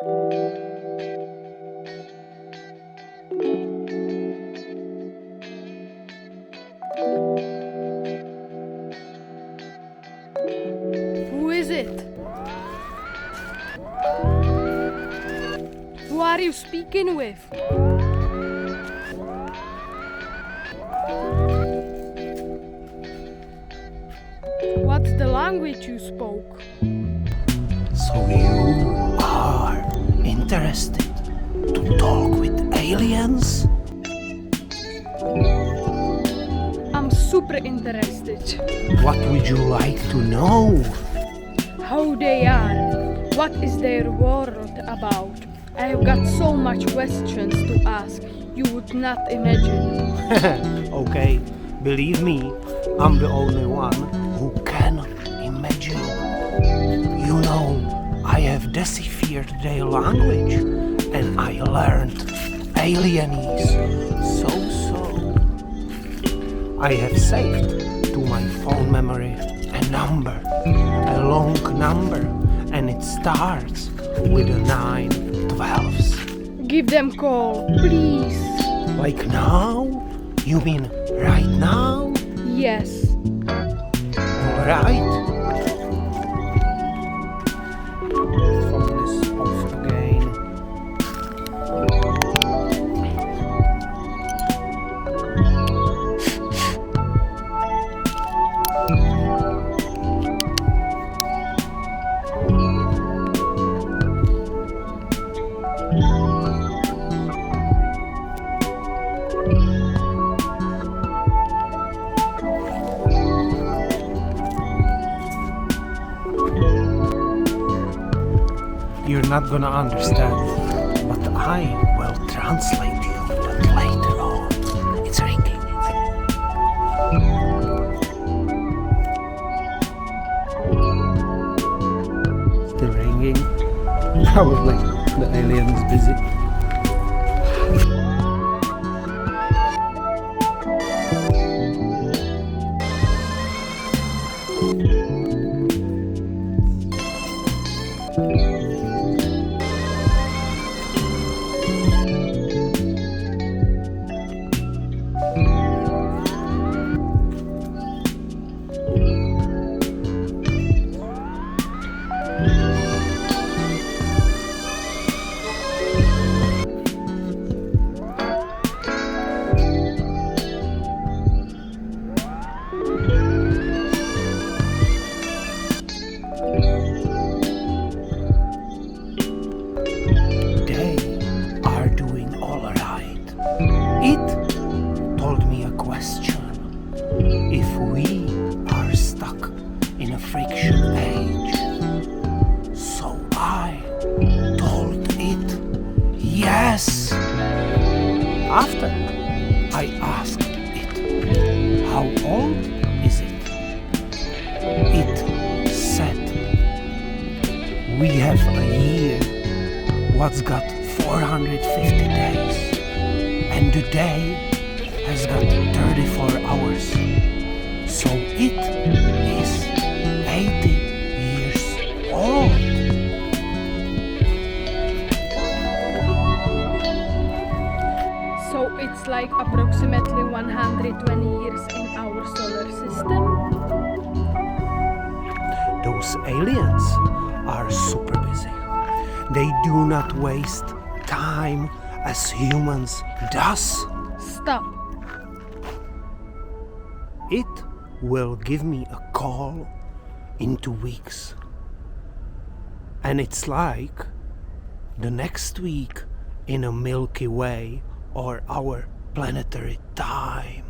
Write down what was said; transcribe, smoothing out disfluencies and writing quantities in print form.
Who is it? Who are you speaking with? What's the language you spoke? So you are interested to talk with aliens? I'm super interested. What would you like to know? How they are. What is their world about? I have got so much questions to ask you would not imagine. Okay, believe me, I'm the only one who can imagine. You know, I have deciphered their language and I learned Alienies. So. I have saved to my phone memory a number, a long number, and it starts with a 9 12s. Give them call, please. Like now? You mean right now? Yes. Alright. Phone is off again. You're not gonna understand, but I will translate you that later on. It's ringing. Still ringing. Probably the alien is busy. Friction age. So I told it yes. After I asked it, how old is it? It said, we have a year, what's got 450 days, and the day has got 34 hours. So it is 80 years old. So it's like approximately 120 years in our solar system? Those aliens are super busy. They do not waste time as humans does. Stop. It will give me a call in 2 weeks. And it's like the next week in a Milky Way or our planetary time.